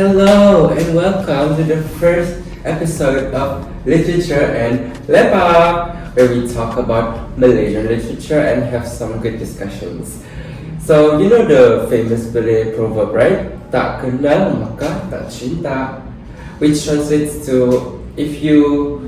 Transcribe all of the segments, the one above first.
Hello and welcome to the first episode of Literature and Lepak, where we talk about Malaysian literature and have some good discussions. So you know the famous Malay proverb, right? Tak kenal maka tak cinta, which translates to if you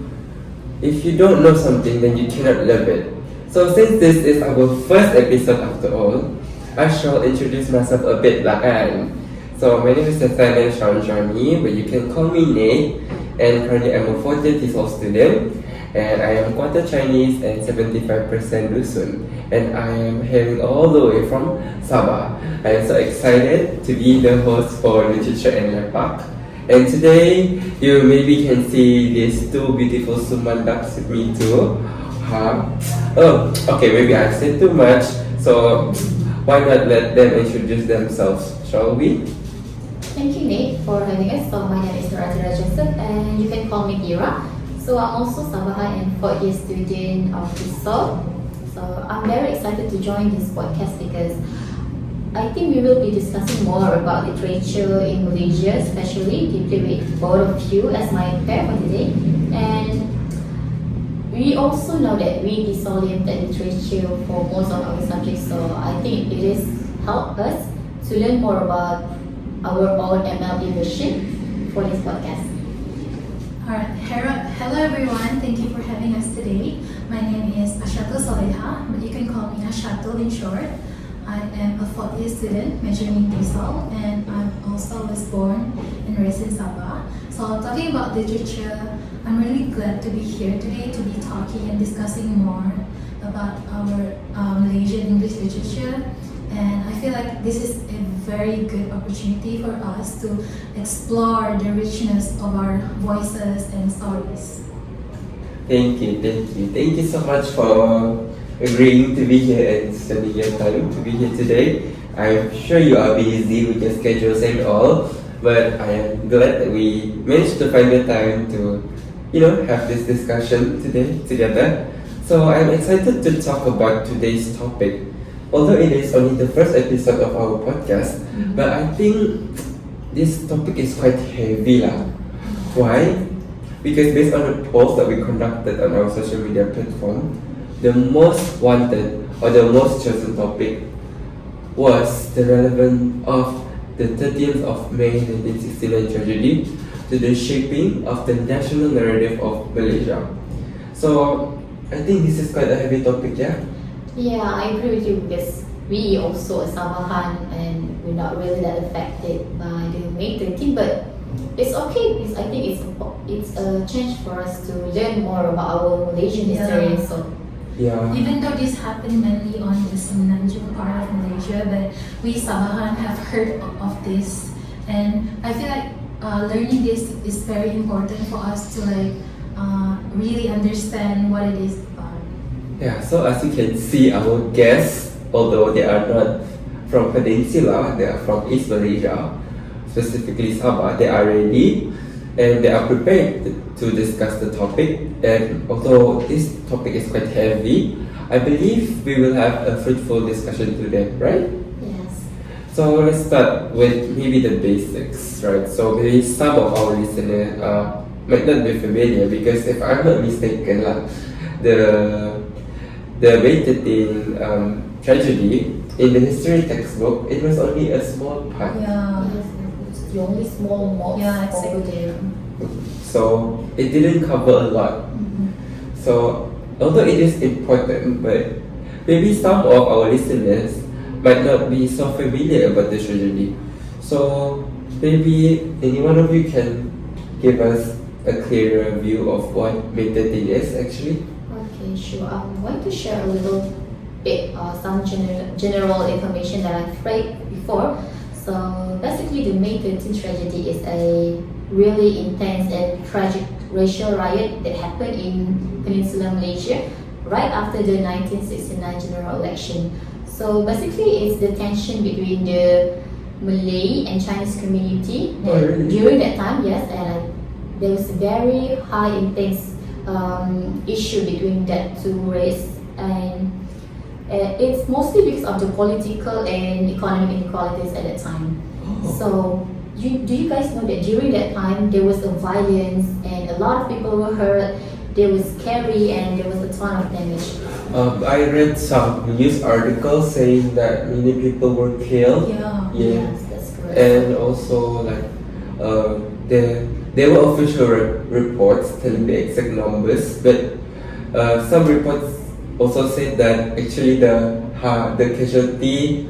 don't know something, then you cannot love it. So since this is our first episode after all, I shall introduce myself a bit lah kan. So my name is Nathaniel Shanjani, but you can call me Nate, and currently I'm a 4th year TESOL student, and I am quarter Chinese and 75% Dusun, and I am hailing all the way from Sabah. I am so excited to be the host for Literature and Lepak. And today, you maybe can see these two beautiful sumandaks with me too. Okay, maybe I've said too much, so why not let them introduce themselves, shall we? Thank you, Nate, for having us. So my name is Nurajara Joseph, and you can call me Kira. So I'm also Sabahan and 4th year student of TESOL. So I'm very excited to join this podcast because I think we will be discussing more about literature in Malaysia, especially deeply with both of you as my pair for today. And we also know that we TESOL literature for most of our subjects, so I think it is help us to learn more about our own MLB version for this podcast. Alright, hello everyone, thank you for having us today. My name is Ashatul Soleha, but you can call me Ashatul in short. I am a 4th year student majoring in TESOL, and I also was born and raised in Sabah. So talking about literature, I'm really glad to be here today to be talking and discussing more about our Malaysian English literature. And I feel like this is a very good opportunity for us to explore the richness of our voices and stories. Thank you so much for agreeing to be here and spending your time to be here today. I'm sure you are busy with your schedules and all, but I am glad that we managed to find the time to, have this discussion today together. So I'm excited to talk about today's topic. Although it is only the first episode of our podcast, but I think this topic is quite heavy lah. Why? Because based on the polls that we conducted on our social media platform, the most wanted or the most chosen topic was the relevance of the 30th of May 1969 tragedy to the shaping of the national narrative of Malaysia. So I think this is quite a heavy topic, yeah? Yeah, I agree with you because we also a Sabahan and we're not really that affected by the May 13, but it's okay because I think it's a chance for us to learn more about our Malaysian history. So even though this happened mainly on the Semenanjung part of Malaysia, but we Sabahan have heard of this, and I feel like learning this is very important for us to really understand what it is about. Yeah, so as you can see, our guests, although they are not from Peninsula, they are from East Malaysia, specifically Sabah, they are ready and they are prepared to discuss the topic. And although this topic is quite heavy, I believe we will have a fruitful discussion today, right? yes. So let's start with maybe the basics, right? So maybe some of our listeners might not be familiar because if I'm not mistaken, the May 13 tragedy in the history textbook, it was only a small part. Yeah. It's the only small mosque over there. So it didn't cover a lot. So although it is important, but maybe some of our listeners might not be so familiar about the tragedy. So maybe any one of you can give us a clearer view of what May 13 is actually. Okay, sure. I'm going to share a little bit some general information that I've read before. So basically, the May 13 tragedy is a really intense and tragic racial riot that happened in Peninsular Malaysia right after the 1969 general election. So basically, it's the tension between the Malay and Chinese community during that time, yes, and there was a very high intense issue between that two races, and it's mostly because of the political and economic inequalities at that time. So do you guys know that during that time there was a violence and a lot of people were hurt, there was scary and there was a ton of damage? I read some news articles saying that many people were killed. Yeah. Yes, that's correct. And also like there were official reports telling the exact numbers, but some reports also said that actually the casualty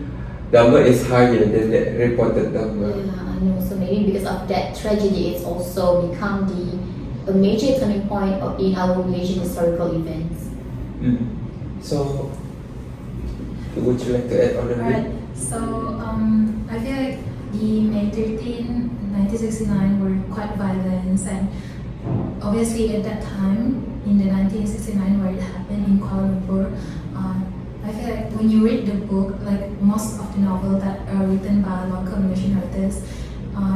number is higher than the reported number. Yeah, I know. So maybe because of that tragedy, it's also become a major turning point in our Malaysian historical events. So, would you like to add on a bit? Right. So I feel like the May 13, 1969 were quite violent, and obviously at that time in the 1969 where it happened in Kuala Lumpur, I feel like when you read the book, like most of the novels that are written by local Malaysian artists,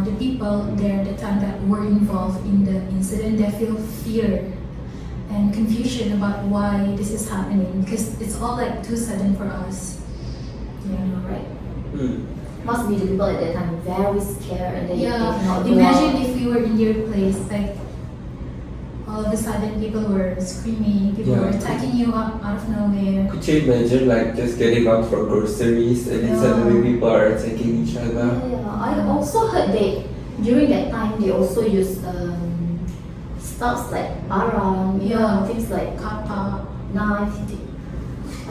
the people there at the time that were involved in the incident, they feel fear and confusion about why this is happening, because it's all like too sudden for us. Yeah, right. Must be the people at that time very scared and they cannot go Imagine out. if you were in your place, like all of a sudden people were screaming, people were attacking you out of nowhere. Could you imagine like just getting out for groceries and then suddenly people are attacking each other? Yeah, I also heard that during that time they also used stuffs like arang, things like Kappa. knife.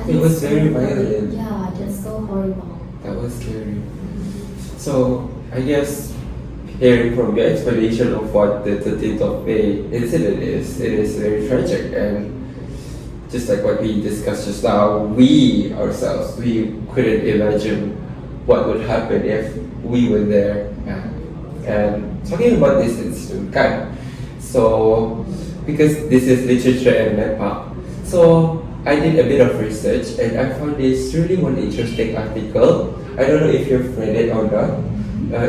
It was very violent. Yeah, that's so horrible. That was scary. So I guess hearing from your explanation of what the 13th of May incident is, it is very tragic, and just like what we discussed just now, we ourselves, we couldn't imagine what would happen if we were there. And talking about this incident, so because this is literature and Lepak, so I did a bit of research and I found this really one interesting article. I don't know if you've read it or not.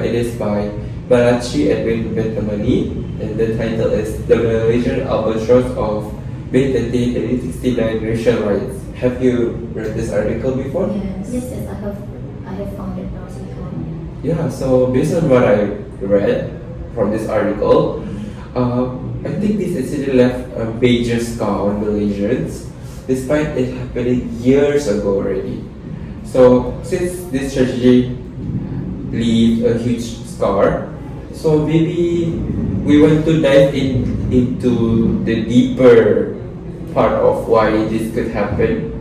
It is by Malachi Edwin Bentamani, and the title is The Malaysian Albatross of May 13, 1969 Racial Rights. Have you read this article before? Yes, I have found it article. Yeah, so based on what I read from this article, I think this incident left a major scar on Malaysians, despite it happening years ago already. So since this tragedy leaves a huge scar, so maybe we want to dive into the deeper part of why this could happen.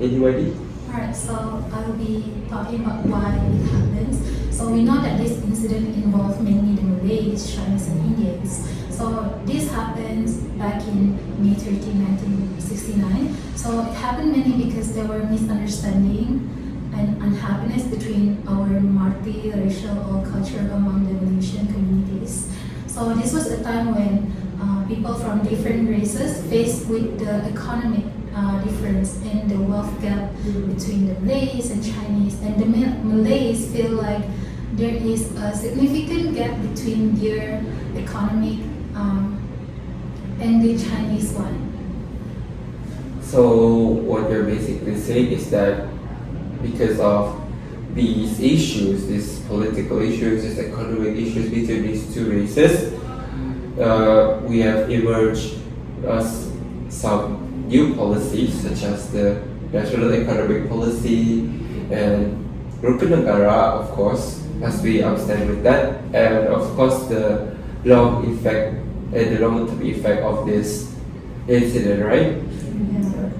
Anybody? Alright, so I will be talking about why it happens. So we know that this incident involved mainly the Malays, Chinese and Indians. So this happens back in May 13, 1969. So it happened mainly because there were misunderstanding and unhappiness between our multi-racial or culture among the Malaysian communities. So this was a time when people from different races faced with the economic difference and the wealth gap between the Malays and Chinese, and the Malays feel like there is a significant gap between their economic and the Chinese one. So what you're basically saying is that because of these issues, these political issues, these economic issues between these two races, we have emerged as some new policies such as the national economic policy and Rukun Negara, of course, as we understand with that, and of course the long effect and the long-term effect of this incident, right? Yeah.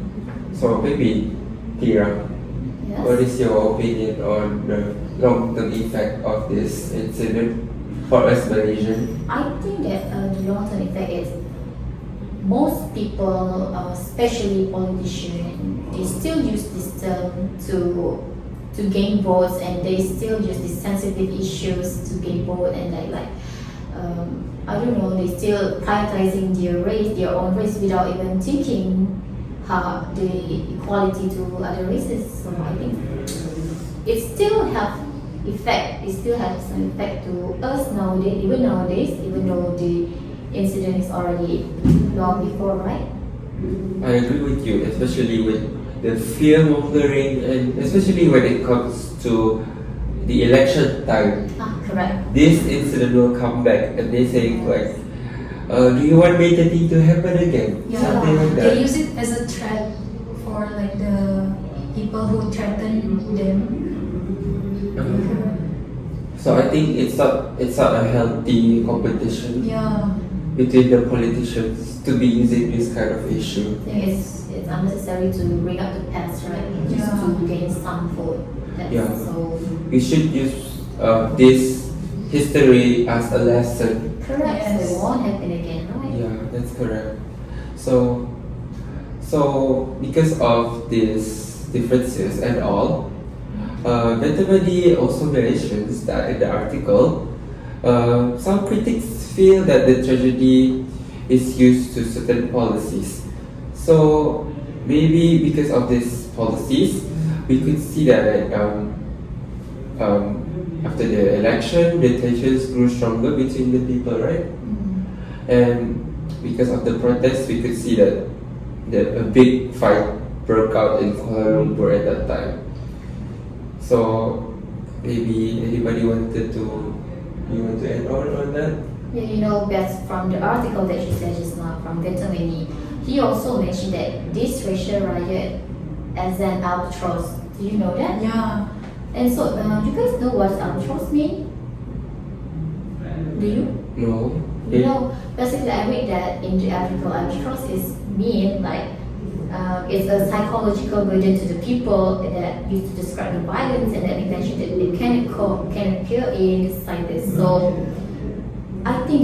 So maybe, Tira, Yes. what is your opinion on the long-term effect of this incident for us Malaysians? I think that the long-term effect is most people, especially politicians, they still use this term to gain votes, and they still use these sensitive issues to gain vote, and I don't know, they still prioritizing their own race without even thinking how the equality to other races. So I think it still have effect. It still has some effect to us nowadays, even though the incident is already long before, right? I agree with you, especially with the fear mongering, and especially when it comes to the election time, Correct. this incident will come back, and they say like, do you want major thing to happen again? Yeah, Something like that. they use it as a threat for like the people who threaten them. So I think it's not a healthy competition Yeah, between the politicians to be using this kind of issue. I think it's unnecessary to bring up the past, right? Just Yeah. to gain some vote. That's Yeah. so We should use this history as a lesson. correct. So Yes. it won't happen again, right? Yeah, that's correct. So because of these differences and all, Vetemadi also mentions that in the article, some critics feel that the tragedy is used to certain policies. So maybe because of these policies, we could see that after the election, the tensions grew stronger between the people, right? And because of the protests, we could see that a big fight broke out in Kuala Lumpur at that time. So maybe anybody wanted to add on that? Yeah, that's from the article that you said just now from Vetemani. He also mentioned that this racial riot as an albatross. Do you know that? yeah. And so, you guys know what albatross mean? Do you? No. Basically, I read that in the article, albatross is mean like it's a psychological burden to the people that used to describe the violence and the intention that it can appear in society. So I think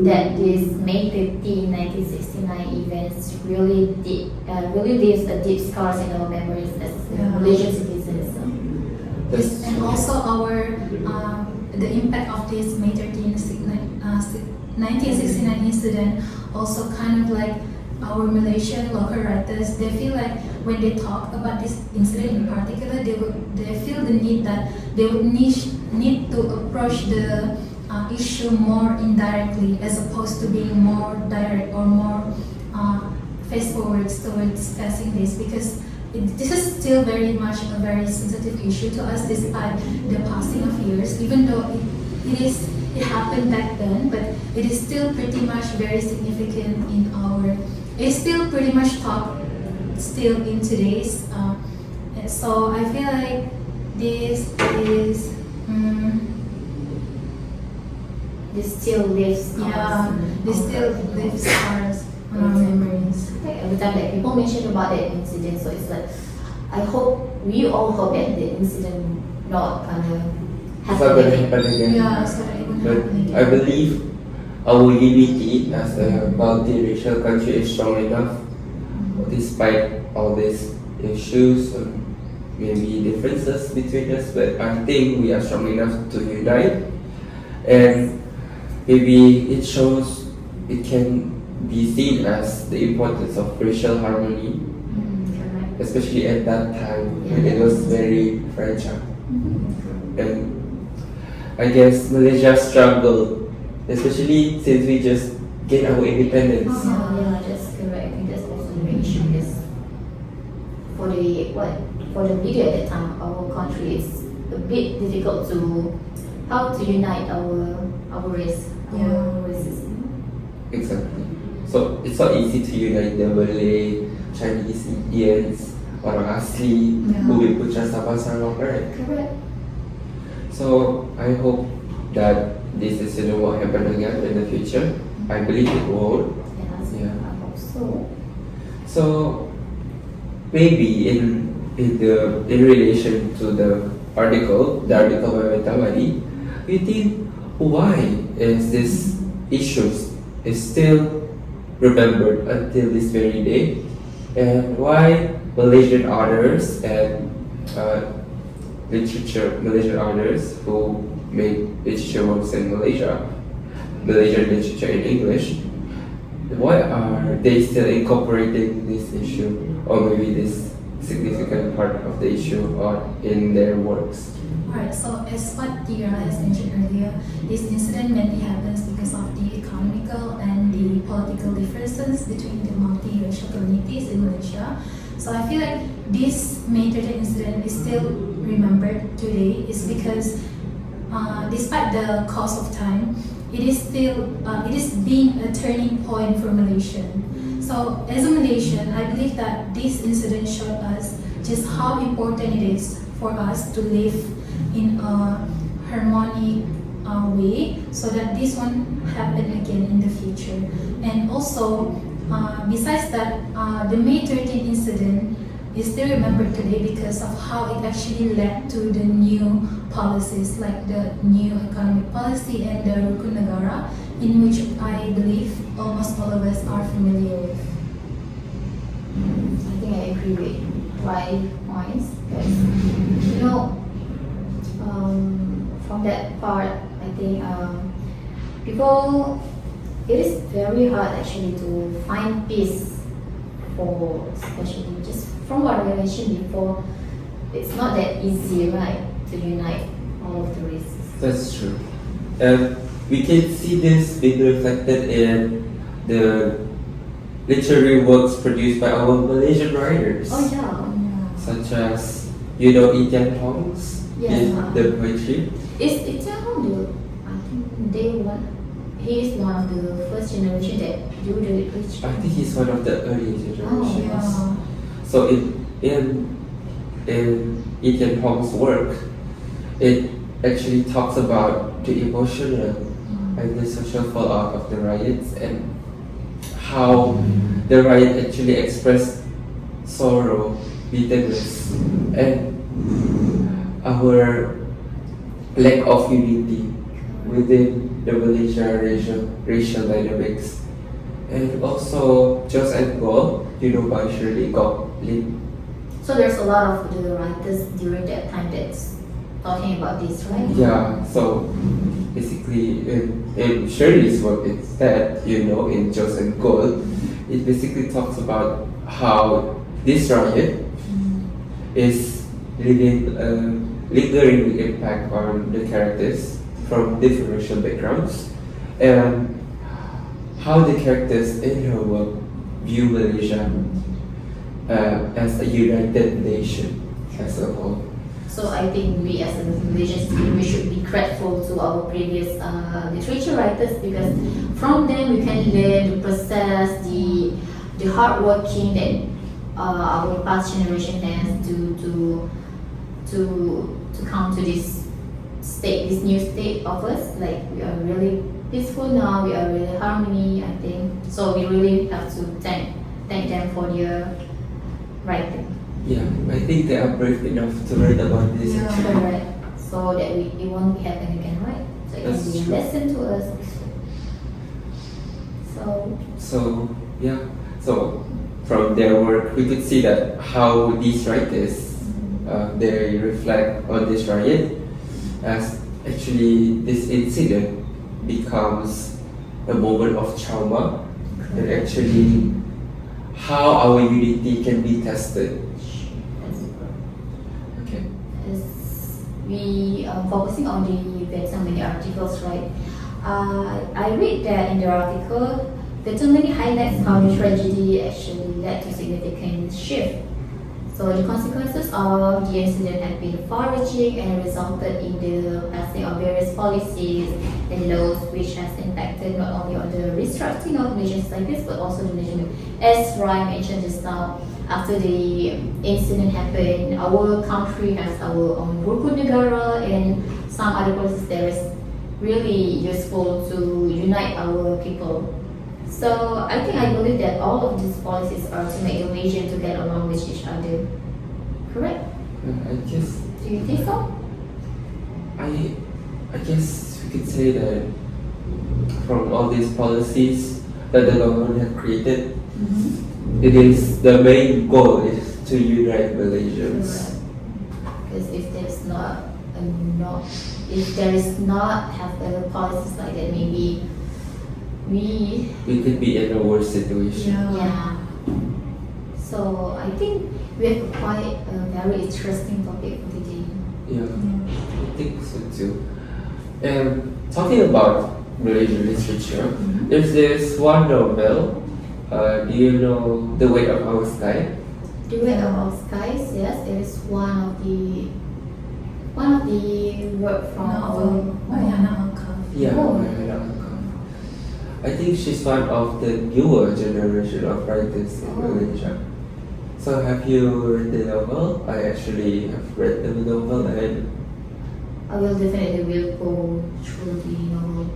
that this May 15, 1969 events really leaves a deep scars in our memories as Malaysian citizens. That's And also the impact of this May 13, 1969 incident also kind of like our Malaysian local writers, they feel like when they talk about this incident in particular, they feel the need that they would need to approach the issue more indirectly as opposed to being more direct or more face forward towards discussing this, because this is still very much a very sensitive issue to us despite the passing of years, even though it happened back then, but it is still pretty much very significant in our, it's still pretty much talked still in today's, so I feel like this is, This still lives this still lives scars on our memories. Like every time that people mention about that incident, so it's like we all hope that the incident not not happen gonna again. happen again. Yeah, so that it won't But happen again. I believe our unity as a multiracial country is strong enough, despite all these issues and maybe differences between us. But I think we are strong enough to unite, and maybe it can be seen as the importance of racial harmony, Correct. especially at that time when it was very fragile. And I guess Malaysia struggled, especially since we just gained our independence. Yeah, that's correct. I think that's also the main issue because for the media at that time, our country is a bit difficult to unite our race, our races. Exactly. So it's not easy to unite the Malay, Chinese, Indians, orang asli, Bumi Putra, Sabah, Sarawak, right? Correct. So I hope that this incident won't happen again in the future. I believe it won't. Yeah, I hope so. So maybe in relation to the article by Metamadi, you think why is this issues is still remembered until this very day, and why Malaysian authors and Malaysian authors who made literature works in Malaysian literature in English, why are they still incorporating this issue or maybe this significant part of the issue or in their works? Alright, so as what Tira has mentioned earlier, this incident mainly happens because of the economical and the political differences between the multiracial communities in Malaysia. So I feel like this May 13 incident is still remembered today is because despite the cost of time, it is being a turning point for Malaysian. So as a Malaysian, I believe that this incident showed us just how important it is for us to live in a harmonic way, so that this won't happen again in the future. And also, besides that, the May 13 incident is still remembered today because of how it actually led to the new policies, like the new economic policy and the Rukun Negara, in which I believe almost all of us are familiar with. I think I agree with my points because from that part, I think people, it is very hard actually to find peace for, especially just from what I mentioned before, it's not that easy, right, to unite all of the races. That's true. And we can see this being reflected in the literary works produced by our Malaysian writers. Oh yeah. Such as, Itian Hong's in the poetry. Is Itian, I think he is one of the first generation that do the literature. I think he's one of the early generations. Oh yeah. So in Itian Hong's work, it actually talks about the emotional and the social fallout of the riots and how the riot actually expressed sorrow, bitterness, and our lack of unity within the Malaysia racial dynamics. And also Just and Gold, by Shirley Goblin. So there's a lot of the writers during that time that's talking about this, right? Yeah, so basically in Shirley's work instead, in Just and Gold, it basically talks about how this riot is leaving a lingering impact on the characters from different racial backgrounds and how the characters in her work view Malaysia as a united nation as a whole. So I think we as a Malaysian, we should be grateful to our previous literature writers because from them we can learn the process, the hard working that our past generation has to come to this state, this new state of us. Like we are really peaceful now, we are really harmony, I think. So we really have to thank them for their writing. Yeah, I think they are brave enough to write about this. Yeah. Actually. Correct. So that it won't happen again, right? So it That's can be a true. lesson to us also. So from their work, we could see that how these writers they reflect on this riot as actually this incident becomes a moment of trauma and actually how our unity can be tested. Okay. As we are focusing on the Vetamani articles, right? I read that in the article, Vetamani highlights how the tragedy actually led to significant shift. So the consequences of the incident have been far-reaching and resulted in the passing of various policies and laws which has impacted not only on the restructuring of nations like this but also the nation. As Ryan mentioned just now, after the incident happened, our country has our own Rukun Negara and some other policies that is really useful to unite our people. So I believe that all of these policies are to make the Malaysian to get along with each other. Correct? I guess Do you think so? I guess we could say that from all these policies that the government has created, it is the main goal is to unite Malaysians. Because if there is not have the policies like that, maybe we could be in a worse situation. yeah. So I think we have quite a very interesting topic for today. Yeah, I think so too. And talking about Malaysian literature, there's this one novel. Do you know The Weight of Our Sky? The Way of Our Skies, yes, it is one of the One of the work from novel by Hannah Alcott. Yeah, Oh. I think she's one of the newer generation of writers in Oh. Malaysia. So have you read the novel? I actually have read the novel and I will definitely will go through the novel.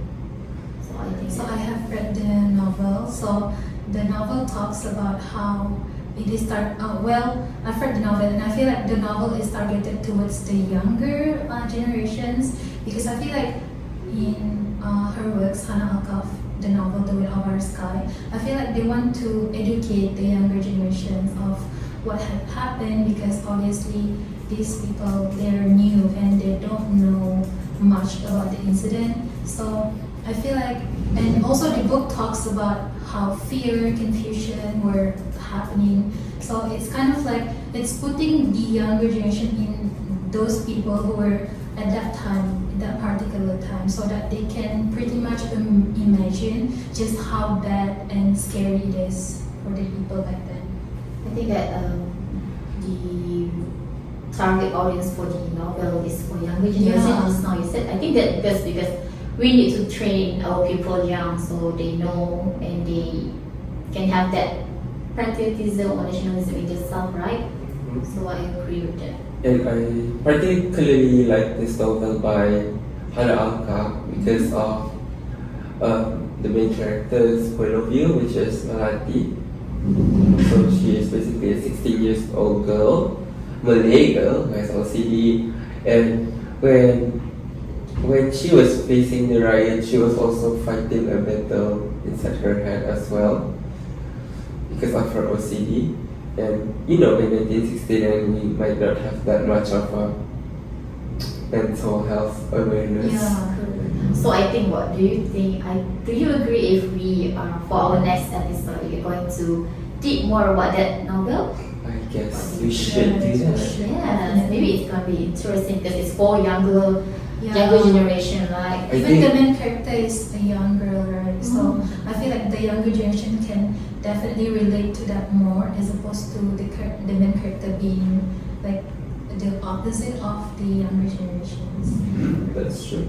So I think So I have read the novel. So the novel talks about how it is well, I've read the novel and I feel like the novel is targeted towards the younger generations because I feel like in her works, Hannah Alcott, the novel The Wind Over the Sky, I feel like they want to educate the younger generations of what had happened because obviously these people, they're new and they don't know much about the incident. So I feel like, and also the book talks about how fear, confusion were happening. So it's kind of like, it's putting the younger generation in those people who were at that time, that particular time, so that they can pretty much imagine just how bad and scary it is for the people back then. I think that the target audience for the novel is for younger generation. Yeah. Just now you said. I think that because we need to train our people young so they know and they can have that patriotism or nationalism in themselves, right? So I agree with that. And I particularly like this novel by Hannah Alcott because of the main character's point of view, which is Melati. So she is basically a 16 years old girl, Malay girl who has OCD, and when she was facing the riot, she was also fighting a battle inside her head as well because of her OCD. And in 1969 we might not have that much of a mental health awareness. Yeah. So I think, what do you think? Do you agree if we for our next episode we're going to dig more about that novel? I guess we should do that. Yes, maybe it's gonna be interesting because it's for younger Yeah. generation, right? I Even the think- main character is a young girl, right? So I feel like the younger generation can definitely relate to that more as opposed to the main character being like the opposite of the younger generations. That's true.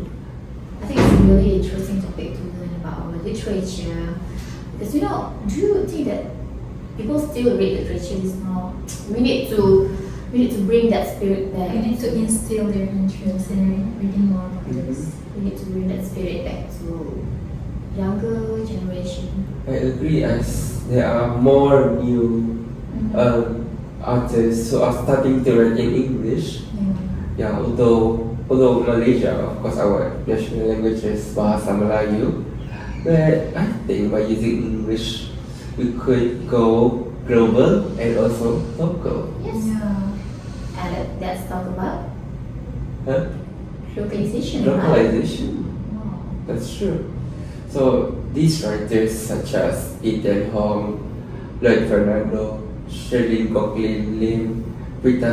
I think it's a really interesting topic to learn about our literature because do you think that people still read literature now? We need to bring that spirit back. We need to instill their interest in reading more about Mhm. this. We need to bring that spirit back to younger generation. I agree, as there are more new artists who are starting to write in English. Yeah. Yeah, although Malaysia, of course, our national language is Bahasa Melayu, but I think by using English, we could go global and also local. Yes. Yeah. And let's talk about Huh? localization. Right? Localization. Wow. That's true. So these writers such as Ethan Hong, Lloyd Fernando, Sherlyn Gocklin Lim, Prita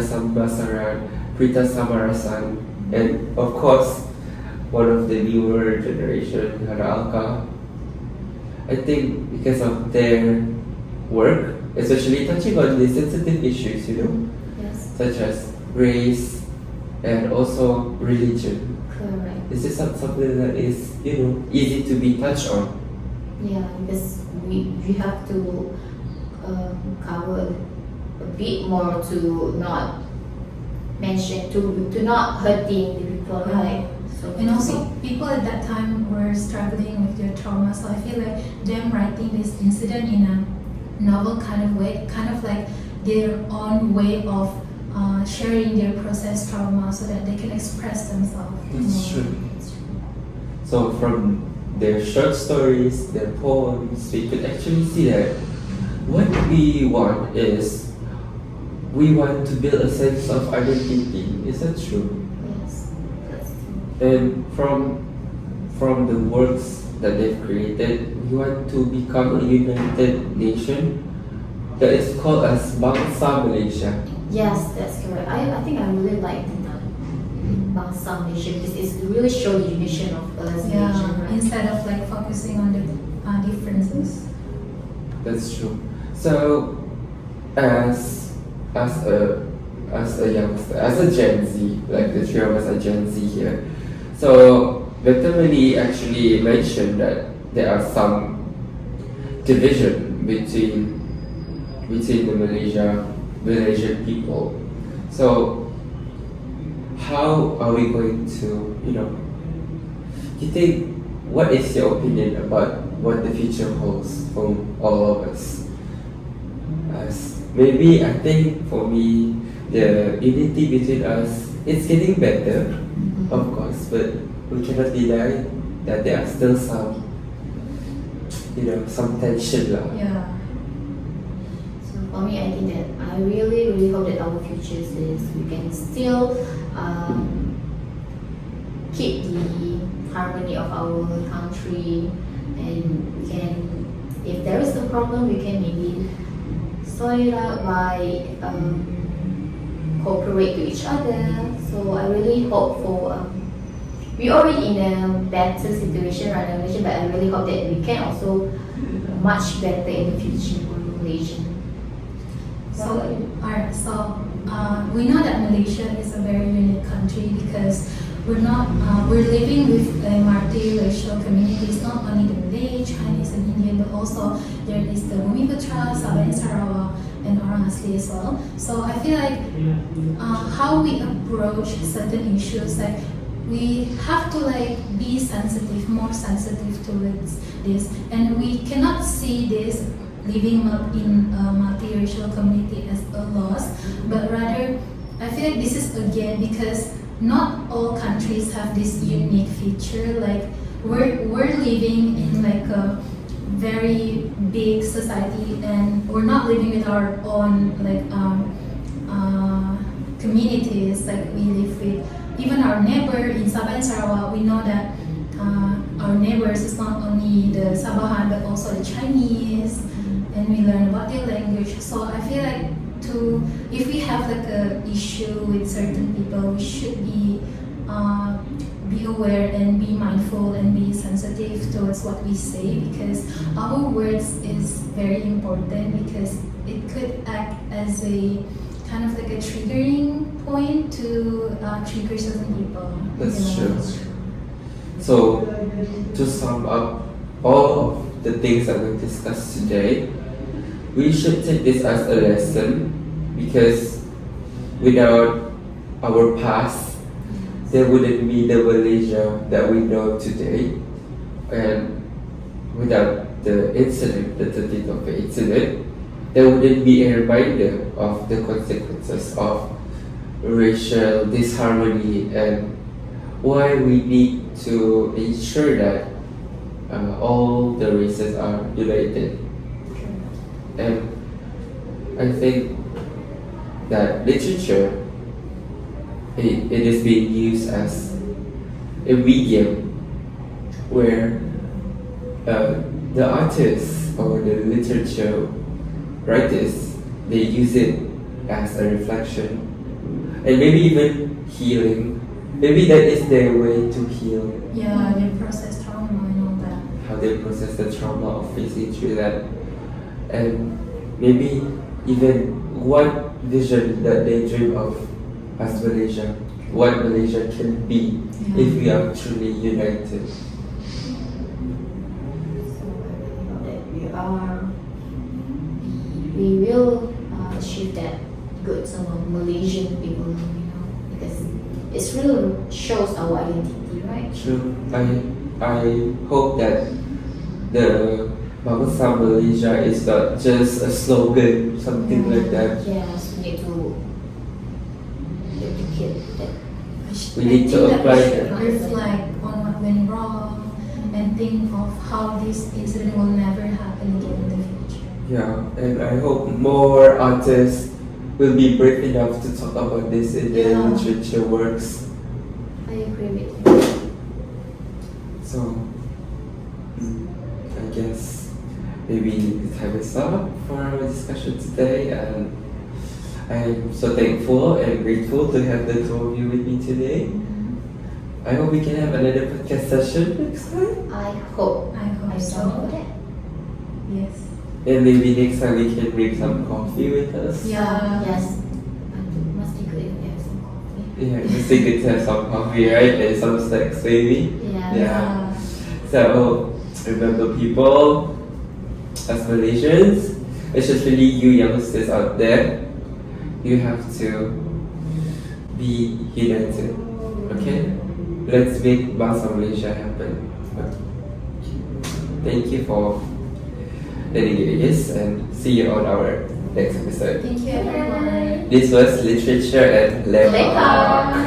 Samarasan, and of course one of the newer generation, Hannah Alcott. I think because of their work, especially touching on the sensitive issues, Yes. such as race and also religion. Correct. This is something that is, easy to be touched on. Yeah, because we have to cover a bit more to not mention to not hurting the people, right? So And also, people at that time were struggling with their trauma, so I feel like them writing this incident in a novel kind of way, kind of like their own way of sharing their processed trauma so that they can express themselves. That's more. true. So from their short stories, their poems, we could actually see that what we want is we want to build a sense of identity. Is that true? yes, that's true. And from the works that they've created, we want to become a united nation that is called as Bangsa Malaysia. Yes, that's correct. I think I really like the Bangsa Malaysia because it really shows the unison of us Yeah, Malaysian, right? instead of like focusing on the differences. That's true. So, as a as a youngster, as a Gen Z, like the three of us are Gen Z here. So Dr. Mali actually mentioned that there are some division between the Malaysian people. So how are we going to, do you think, what is your opinion about what the future holds for all of us? As maybe I think for me, the unity between us, it's getting better, of course, but we cannot deny that there are still some, some tension lah. Yeah. So for me, I think that I really, really hope that our futures is we can still keep the harmony of our country, and we can, if there is a problem, we can maybe sort it out by cooperate to each other. So I really hope for we're already in a better situation right now in Malaysia, but I really hope that we can also much better in the future for Malaysia. So, alright, so we know that Malaysia is a very unique country because we're living with a multiracial communities, not only the Malay, Chinese and Indian, but also there is the Bumiputra, Sabah and Sarawak, and Orang Asli as well. So I feel like how we approach certain issues, like we have to be sensitive, more sensitive towards this, and we cannot see this living in a multiracial community as a loss, but rather I feel like this is again because not all countries have this unique feature. Like we're living in a very big society, and we're not living with our own communities. Like we live with even our neighbor in Sabah and Sarawak. We know that our neighbors is not only the Sabahan but also the Chinese, and we learn about their language. So I feel like if we have a issue with certain people, we should be aware and be mindful and be sensitive towards what we say, because our words is very important, because it could act as a kind of a triggering point to trigger certain people. That's true. So to sum up all of the things that we discussed today, we should take this as a lesson, because without our past, there wouldn't be the Malaysia that we know today, and without the incident, the 30th of the incident, there wouldn't be a reminder of the consequences of racial disharmony and why we need to ensure that all the races are united. And I think that literature, it is being used as a medium where the artists or the literature writers, they use it as a reflection and maybe even healing. Maybe that is their way to heal. Yeah, they process trauma and all that. How they process the trauma of facing through that, and maybe even what vision that they dream of as Malaysia, what Malaysia can be if we are truly united. We will achieve that good some of Malaysian people, because it really shows our identity, right? True. I hope that the Bangsa Malaysia is not just a slogan, something like that. Yes, we need to duplicate that. We need to apply that. that. Reflect on what went wrong and think of how this incident will never happen again in the future. Yeah, and I hope more artists will be brave enough to talk about this in their literature works. I agree with you. So, I guess maybe the time is up for our discussion today, and I'm so thankful and grateful to have the two of you with me today. I hope we can have another podcast session next time. I hope. I so. hope so. That. Yes. And maybe next time we can bring some coffee with us. Yeah. Yes. Must be good if we have some coffee. Yeah, it's still good to have some coffee, right? And some snacks, maybe. Yeah. So remember, people, as Malaysians, especially you youngsters out there, you have to be united. Okay? Let's make Bangsa Malaysia happen. Thank you for dedicating this, and see you on our next episode. Thank you, everyone. This was Literature and Lepak. Lepak.